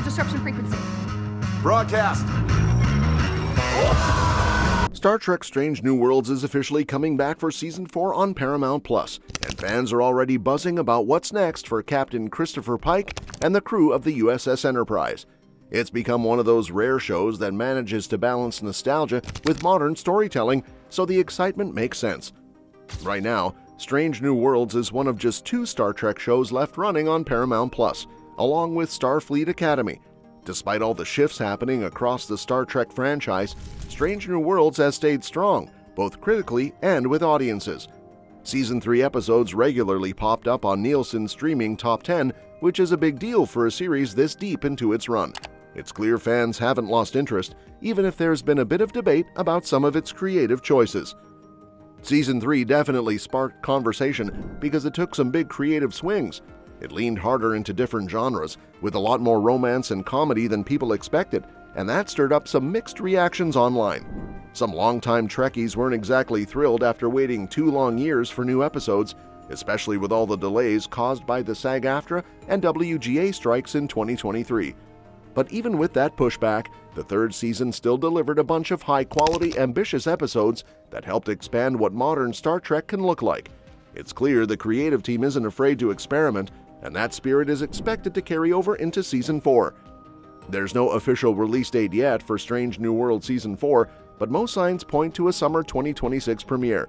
disruption frequency. Broadcast! Star Trek Strange New Worlds is officially coming back for Season 4 on Paramount+, and fans are already buzzing about what's next for Captain Christopher Pike and the crew of the U.S.S. Enterprise. It's become one of those rare shows that manages to balance nostalgia with modern storytelling, so the excitement makes sense. Right now, Strange New Worlds is one of just 2 Star Trek shows left running on Paramount+, along with Starfleet Academy. Despite all the shifts happening across the Star Trek franchise, Strange New Worlds has stayed strong, both critically and with audiences. Season 3 episodes regularly popped up on Nielsen's streaming Top 10, which is a big deal for a series this deep into its run. It's clear fans haven't lost interest, even if there's been a bit of debate about some of its creative choices. Season 3 definitely sparked conversation because it took some big creative swings. It leaned harder into different genres, with a lot more romance and comedy than people expected, and that stirred up some mixed reactions online. Some longtime Trekkies weren't exactly thrilled after waiting 2 long years for new episodes, especially with all the delays caused by the SAG-AFTRA and WGA strikes in 2023. But even with that pushback, the 3rd season still delivered a bunch of high-quality, ambitious episodes that helped expand what modern Star Trek can look like. It's clear the creative team isn't afraid to experiment, and that spirit is expected to carry over into Season 4. There's no official release date yet for Strange New Worlds Season 4, but most signs point to a summer 2026 premiere.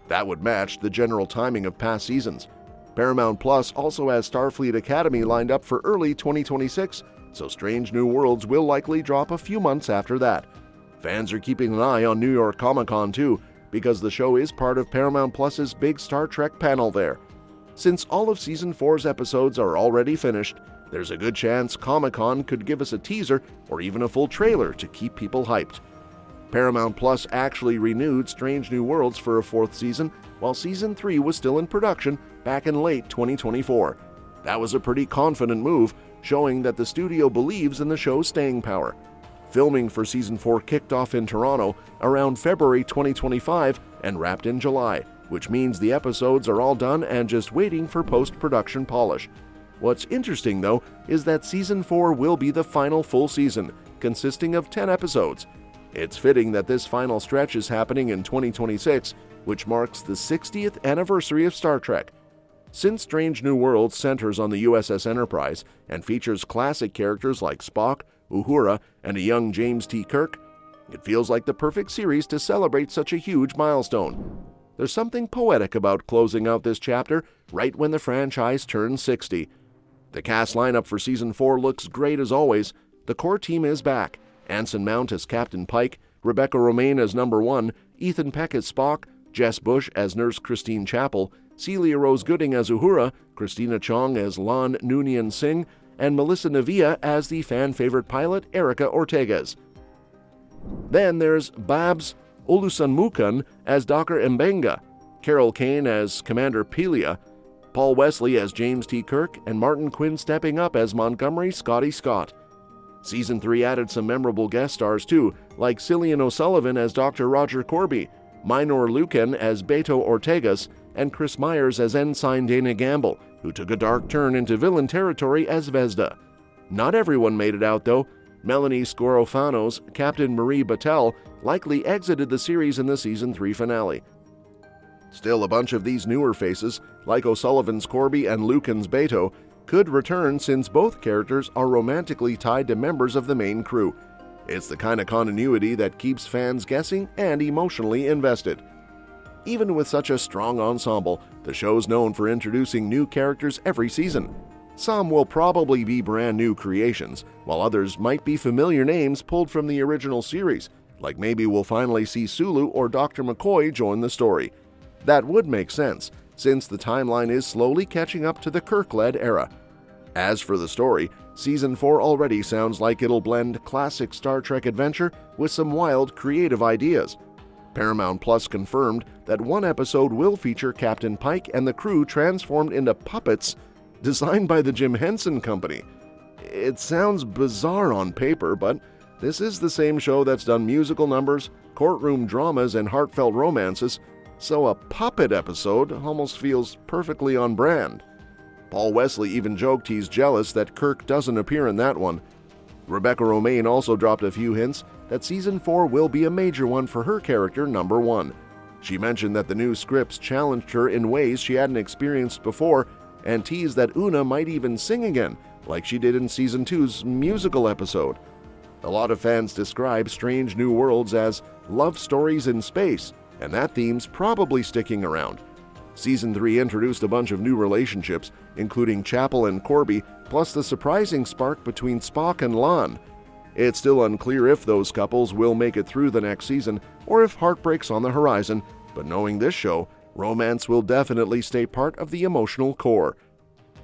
That would match the general timing of past seasons. Paramount Plus also has Starfleet Academy lined up for early 2026, so Strange New Worlds will likely drop a few months after that. Fans are keeping an eye on New York Comic-Con too, because the show is part of Paramount Plus's big Star Trek panel there. Since all of Season 4's episodes are already finished, there's a good chance Comic-Con could give us a teaser or even a full trailer to keep people hyped. Paramount Plus actually renewed Strange New Worlds for a 4th season, while Season 3 was still in production back in late 2024. That was a pretty confident move, showing that the studio believes in the show's staying power. Filming for Season 4 kicked off in Toronto around February 2025 and wrapped in July, which means the episodes are all done and just waiting for post-production polish. What's interesting, though, is that Season 4 will be the final full season, consisting of 10 episodes. It's fitting that this final stretch is happening in 2026, which marks the 60th anniversary of Star Trek. Since Strange New Worlds centers on the U.S.S. Enterprise and features classic characters like Spock, Uhura, and a young James T. Kirk, it feels like the perfect series to celebrate such a huge milestone. There's something poetic about closing out this chapter right when the franchise turns 60. The cast lineup for Season 4 looks great as always. The core team is back. Anson Mount as Captain Pike, Rebecca Romijn as Number 1, Ethan Peck as Spock, Jess Bush as Nurse Christine Chapel, Celia Rose Gooding as Uhura, Christina Chong as Lon Noonien Singh, and Melissa Navia as the fan-favorite pilot Erica Ortegas. Then there's Babs Olusanmukan as Dr. Mbenga, Carol Kane as Commander Pelia, Paul Wesley as James T. Kirk, and Martin Quinn stepping up as Montgomery Scotty Scott. Season 3 added some memorable guest stars too, like Cillian O'Sullivan as Dr. Roger Corby, Minor Lucan as Beto Ortegas, and Chris Myers as Ensign Dana Gamble, who took a dark turn into villain territory as Vesda. Not everyone made it out though. Melanie Scorofanos, Captain Marie Battelle, likely exited the series in the Season 3 finale. Still, a bunch of these newer faces, like O'Sullivan's Corby and Lucan's Beto, could return since both characters are romantically tied to members of the main crew. It's the kind of continuity that keeps fans guessing and emotionally invested. Even with such a strong ensemble, the show's known for introducing new characters every season. Some will probably be brand new creations, while others might be familiar names pulled from the original series, like maybe we'll finally see Sulu or Dr. McCoy join the story. That would make sense, since the timeline is slowly catching up to the Kirk-led era. As for the story, Season 4 already sounds like it'll blend classic Star Trek adventure with some wild, creative ideas. Paramount Plus confirmed that one episode will feature Captain Pike and the crew transformed into puppets designed by the Jim Henson Company. It sounds bizarre on paper, but this is the same show that's done musical numbers, courtroom dramas, and heartfelt romances, so a puppet episode almost feels perfectly on brand. Paul Wesley even joked he's jealous that Kirk doesn't appear in that one. Rebecca Romijn also dropped a few hints that Season 4 will be a major one for her character, Number 1. She mentioned that the new scripts challenged her in ways she hadn't experienced before and teased that Una might even sing again, like she did in Season 2's musical episode. A lot of fans describe Strange New Worlds as love stories in space, and that theme's probably sticking around. Season 3 introduced a bunch of new relationships, including Chapel and Corby, plus the surprising spark between Spock and Lon. It's still unclear if those couples will make it through the next season or if heartbreak's on the horizon, but knowing this show, romance will definitely stay part of the emotional core.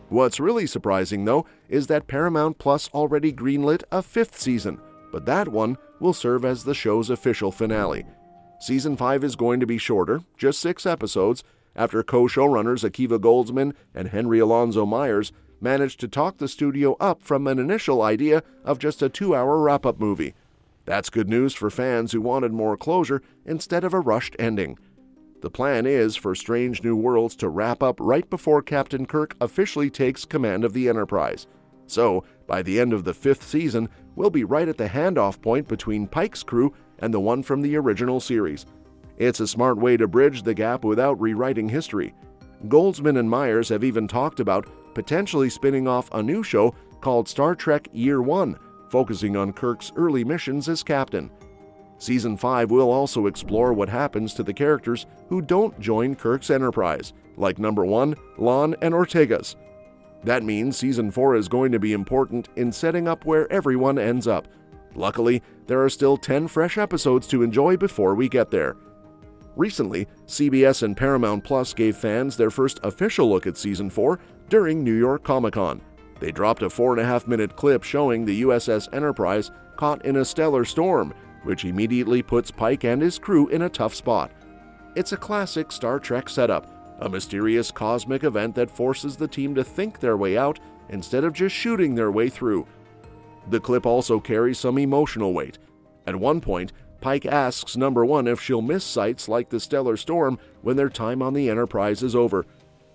What's really surprising, though, is that Paramount Plus already greenlit a 5th season, but that one will serve as the show's official finale. Season 5 is going to be shorter, just 6 episodes, after co-showrunners Akiva Goldsman and Henry Alonzo Myers managed to talk the studio up from an initial idea of just a 2-hour wrap-up movie. That's good news for fans who wanted more closure instead of a rushed ending. The plan is for Strange New Worlds to wrap up right before Captain Kirk officially takes command of the Enterprise. So, by the end of the 5th season, we'll be right at the handoff point between Pike's crew and the one from the original series. It's a smart way to bridge the gap without rewriting history. Goldsman and Myers have even talked about potentially spinning off a new show called Star Trek Year 1, focusing on Kirk's early missions as captain. Season 5 will also explore what happens to the characters who don't join Kirk's Enterprise, like Number 1, Lon, and Ortegas. That means Season 4 is going to be important in setting up where everyone ends up. Luckily, there are still 10 fresh episodes to enjoy before we get there. Recently, CBS and Paramount Plus gave fans their first official look at Season 4 during New York Comic-Con. They dropped a 4.5-minute clip showing the U.S.S. Enterprise caught in a stellar storm, which immediately puts Pike and his crew in a tough spot. It's a classic Star Trek setup, a mysterious cosmic event that forces the team to think their way out instead of just shooting their way through. The clip also carries some emotional weight. At one point, Pike asks Number 1 if she'll miss sights like the stellar storm when their time on the Enterprise is over.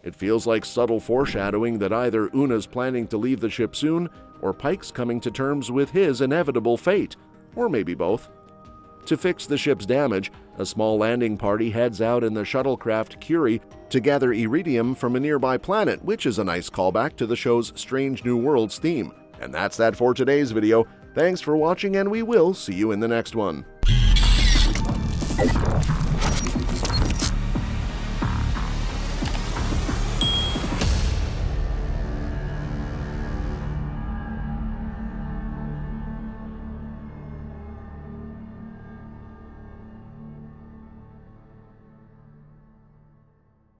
It feels like subtle foreshadowing that either Una's planning to leave the ship soon, or Pike's coming to terms with his inevitable fate, or maybe both. To fix the ship's damage, a small landing party heads out in the shuttlecraft Curie to gather iridium from a nearby planet, which is a nice callback to the show's Strange New Worlds theme. And that's that for today's video. Thanks for watching, and we will see you in the next one.